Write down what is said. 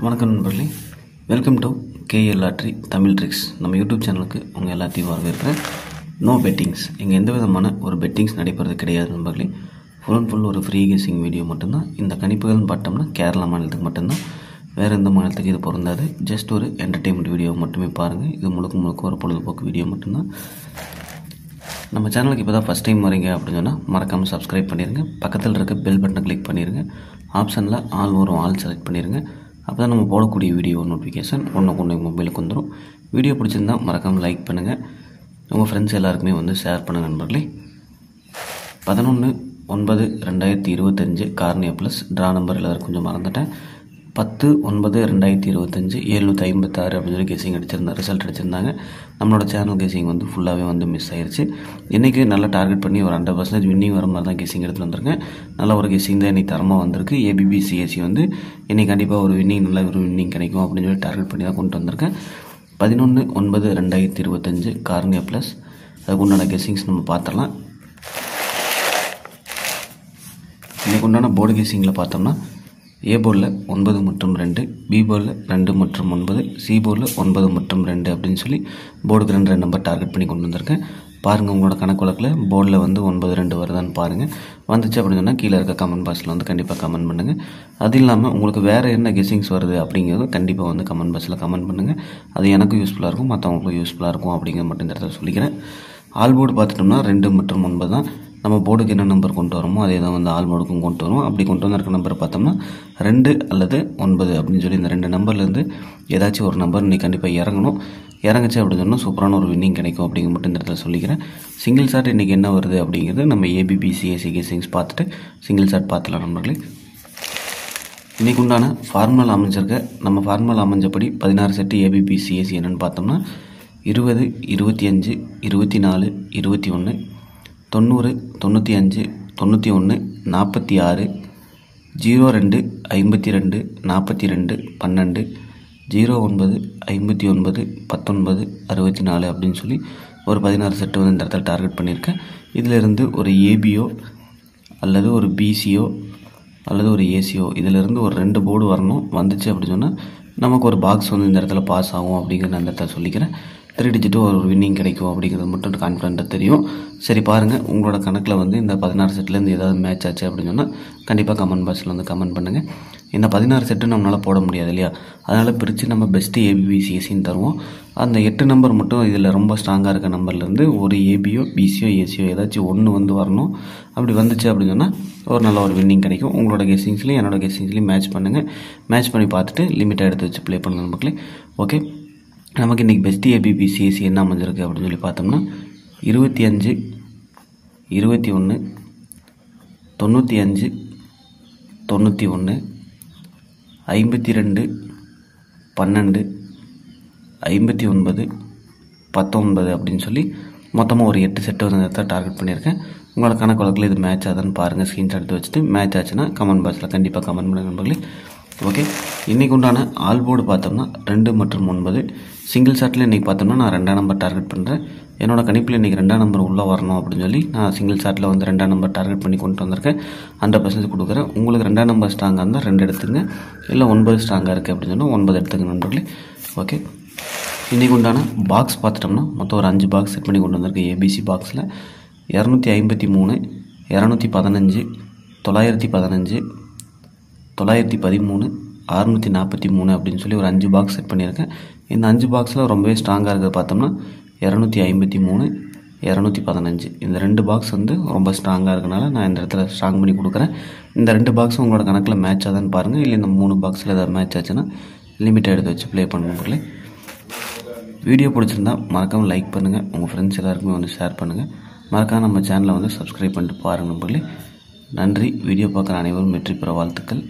வணக்கம் நண்பர்களே, welcome to KL lottery Tamil tricks. நம்ம யூடியூப் சேனலுக்கு உங்கள் எல்லாத்தையும் வரவேற்கிறேன். நோ பெட்டிங்ஸ், இங்கே எந்த விதமான ஒரு பெட்டிங்ஸ் நடைபெறது கிடையாது நண்பர்களே. ஃபுல் அண்ட் ஃபுல் ஒரு ஃப்ரீ கெஸிங் வீடியோ மட்டும்தான். இந்த கணிப்புகள்னு பார்த்தோம்னா கேரளா மாநிலத்துக்கு மட்டும்தான், வேறு எந்த மாநிலத்துக்கு இது பொருந்தாது. ஜஸ்ட் ஒரு என்டர்டெயின்மெண்ட் வீடியோ மட்டுமே பாருங்கள். இது முழுக்க ஒரு பொழுதுபோக்கு வீடியோ மட்டும்தான். நம்ம சேனலுக்கு இப்போ தான் ஃபஸ்ட் டைம் வரீங்க அப்படின்னு சொன்னால் மறக்காமல் சப்ஸ்கிரைப் பண்ணிடுங்க. பக்கத்தில் இருக்க பெல் பட்டனை கிளிக் பண்ணிடுங்க. ஆப்ஷனில் ஆல் வரும், ஆல் செலக்ட் பண்ணிடுங்க. அப்போ தான் நம்ம போடக்கூடிய வீடியோ நோட்டிஃபிகேஷன் ஒன்று மொபைலுக்கு வந்துடும். வீடியோ பிடிச்சிருந்தால் மறக்காமல் லைக் பண்ணுங்கள். உங்கள் ஃப்ரெண்ட்ஸ் எல்லாருக்குமே ஷேர் பண்ணுங்கள் நண்பர்களே. 11/9/2025 கார்னியா ப்ளஸ் ட்ரா நம்பர் எல்லாரும் கொஞ்சம் மறந்துட்டேன். 10/9/2025 756 அப்படின்னு சொல்லி கெஸிங் அடிச்சிருந்தேன், ரிசல்ட் அடிச்சிருந்தாங்க. நம்மளோட சேனல் கெஸிங் ஃபுல்லாகவே மிஸ் ஆயிடுச்சு. இன்றைக்கி நல்லா டார்கெட் பண்ணி ஒரு 100% வின்னிங் வர மாதிரி தான் கெஸிங் எடுத்து வந்திருக்கேன். நல்ல ஒரு கெஸிங் தான் இன்றைக்கி தரமாக வந்திருக்கு. ABBCSE இன்றைக்கி கண்டிப்பாக ஒரு வின்னிங், நல்ல ஒரு வின்னிங் கிடைக்கும் அப்படின்னு சொல்லி டார்கெட் பண்ணி தான் கொண்டு வந்திருக்கேன். 11/9/2025 கார்னியா ப்ளஸ், அதுக்கு உண்டான கெஸிங்ஸ் நம்ம பார்த்துடலாம். இன்றைக்கு உண்டான போர்டு கெஸிங்கில் பார்த்தோம்னா A போர்டில் 9 மற்றும் 2, B போர்டில் 2 மற்றும் 9, C போர்டில் 9 மற்றும் 2 அப்படின்னு சொல்லி போர்டுக்கு 2 நம்பர் டார்கெட் பண்ணி கொண்டு வந்திருக்கேன். பாருங்கள், உங்களோட கணக்கு வழக்கில் போர்டில் 9-2 வருதான்னு பாருங்கள். வந்துச்சு அப்படின்னு சொன்னால் கீழே இருக்க கமெண்ட் பாக்ஸில் கண்டிப்பாக கமெண்ட் பண்ணுங்கள். அது இல்லாமல் உங்களுக்கு வேறு என்ன கெஸிங்ஸ் வருது அப்படிங்கிறது கண்டிப்பாக கமெண்ட் பாக்ஸில் கமெண்ட் பண்ணுங்கள். அது எனக்கும் யூஸ்ஃபுல்லாக இருக்கும், மற்றவங்களுக்கும் யூஸ்ஃபுல்லாக இருக்கும் அப்படிங்கிற மட்டும் இந்த இடத்துல சொல்லிக்கிறேன். ஆல் போர்டு பார்த்துட்டோம்னா 2 மற்றும் 9 தான். நம்ம போர்டுக்கு என்ன நம்பர் கொண்டு வரோமோ அதே தான் ஆல் போர்டுக்கும் கொண்டு வரும். அப்படி கொண்டு வந்திருக்க நம்பர் பார்த்தோம்னா 2 அல்லது 9 அப்படின்னு சொல்லி இந்த 2 நம்பர்லேருந்து ஏதாச்சும் ஒரு நம்பர் இன்றைக்கி கண்டிப்பாக இறங்கணும். இறங்குச்சு அப்படின்னு சொன்னால் சூப்பரான ஒரு வின்னிங் கிடைக்கும் அப்படிங்கிற மட்டும் இந்த இடத்துல சொல்லிக்கிறேன். சிங்கிள் ஷாட் இன்றைக்கி என்ன வருது அப்படிங்கிறது நம்ம ABBCSE கெஸிங்ஸ் பார்த்துட்டு சிங்கிள் ஷாட் பார்த்துலாம் நண்பர்களே. இன்றைக்கு உண்டான ஃபார்முலா அமைஞ்சிருக்க, நம்ம ஃபார்முலா அமைஞ்சபடி 16 செட்டு ABBCSE என்னென்னு பார்த்தோம்னா 20, 25, 24, 21, 90, 95, 91, 46, 02, 52, 42, 12, 09, 59, 19, 64 அப்படின்னு சொல்லி ஒரு 16 செட்டு இந்த இடத்துல டார்கெட் பண்ணியிருக்கேன். இதிலிருந்து ஒரு ABO அல்லது ஒரு BCO அல்லது ஒரு ACO இதிலிருந்து ஒரு 2 போர்டு வரணும். வந்துச்சு அப்படின்னு சொன்னால் நமக்கு ஒரு பாக்ஸ் இந்த இடத்துல பாஸ் ஆகும் அப்படிங்கிறத அந்த இடத்துல சொல்லிக்கிறேன். 3 டிஜிட்டு ஒரு வின்னிங் கிடைக்கும் அப்படிங்கிறது மட்டும் கான்ஃபிடண்ட்டாக தெரியும். சரி பாருங்கள், உங்களோட கணக்கில் இந்த 16 செட்லேருந்து ஏதாவது மேட்ச் ஆச்சு அப்படின்னு சொன்னால் கண்டிப்பாக கமெண்ட் பாக்ஸில் கமெண்ட் பண்ணுங்கள். இந்த 16 செட்டு நம்மளால் போட முடியாது இல்லையா, அதனால் பிரித்து நம்ம பெஸ்ட்டு ABBCSEன்னு தருவோம். அந்த 8 நம்பர் மட்டும் இதில் ரொம்ப ஸ்ட்ராங்காக இருக்க நம்பர்லேருந்து ஒரு ABO, BCO, ACO ஏதாச்சும் ஒன்று வரணும். அப்படி வந்துச்சு அப்படின்னு சொன்னால் ஒரு நல்ல ஒரு வின்னிங் கிடைக்கும். உங்களோட கெஸிங்ஸ்லையும் என்னோட கெஸிங்ஸ்லையும் மேட்ச் பண்ணுங்கள். மேட்ச் பண்ணி பார்த்துட்டு லிமிட்டாக எடுத்து வச்சு ப்ளே பண்ணுங்கள் மக்களே. ஓகே, நமக்கு இன்றைக்கி பெஸ்ட்டு ABBCSE என்ன அமைஞ்சிருக்கு அப்படின்னு சொல்லி பார்த்தோம்னா 25, 21, 95, 91, 52, 12, 59, 19 அப்படின்னு சொல்லி மொத்தமாக ஒரு 8 செட்டு நேரத்தை டார்கெட் பண்ணியிருக்கேன். உங்களோட கணக்கு வழக்கில் இது மேட்ச் ஆகுதுன்னு பாருங்கள். ஸ்க்ரீன்ஷாட் எடுத்து வச்சுட்டு மேட்ச் ஆச்சுன்னா கமெண்ட் பாக்ஸில் கண்டிப்பாக கமெண்ட் பண்ணுங்க நண்பர்களே. ஓகே, இன்றைக்கி உண்டான ஆல் போர்டு பார்த்தோம்னா 2 மற்றும் 9. சிங்கிள் ஷாட்டில் இன்றைக்கி பார்த்தோம்னா நான் 2ஆம் நம்பர் டார்கெட் பண்ணுறேன். என்னோடய கணிப்பில் இன்றைக்கி 2ஆம் நம்பர் உள்ளே வரணும் அப்படின்னு சொல்லி நான் சிங்கிள் ஷாட்டில் 2ஆம் நம்பர் டார்கெட் பண்ணி கொண்டு வந்திருக்கேன். 100% கொடுக்குறேன். உங்களுக்கு 2ஆம் நம்பர் ஸ்ட்ராங்காக இருந்தால் 2 எடுத்துங்க, இல்லை 9 ஸ்ட்ராங்காக இருக்குது அப்படின்னு சொன்னால் 9 எடுத்துங்க நண்பர்களே. ஓகே, இன்றைக்கி உண்டான பாக்ஸ் பார்த்துட்டோம்னா மொத்தம் ஒரு 5 பாக்ஸ் செட் பண்ணி கொண்டு வந்திருக்கேன். ABC பாக்ஸில் 253, 215, 915, 913, 643 அப்படின்னு சொல்லி ஒரு 5 பாக்ஸ் செட் பண்ணியிருக்கேன். இந்த 5 பாக்ஸில் ரொம்பவே ஸ்ட்ராங்காக இருக்கிறது பார்த்தோம்னா 253, 215 இந்த 2 பாக்ஸ் ரொம்ப ஸ்ட்ராங்காக இருக்கனால நான் இந்த இடத்துல ஸ்ட்ராங் பண்ணி கொடுக்குறேன். இந்த 2 பாக்ஸும் உங்களோட கணக்கில் மேட்ச் ஆகுதான்னு பாருங்கள். இல்லை இந்த 3 பாக்ஸில் ஏதாவது மேட்ச் ஆச்சுன்னா லிமிட்டாக எடுத்து வச்சு ப்ளே பண்ணுங்களே. வீடியோ பிடிச்சிருந்தா மறக்காமல் லைக் பண்ணுங்கள். உங்கள் ஃப்ரெண்ட்ஸ் எல்லாருக்குமே ஷேர் பண்ணுங்கள். மறக்காம நம்ம சேனலை சப்ஸ்கிரைப் பண்ணிட்டு பாருங்கள் நண்பர்களே. நன்றி. வீடியோ பார்க்குற அனைவரும் வெற்றி பெற வாழ்த்துக்கள்.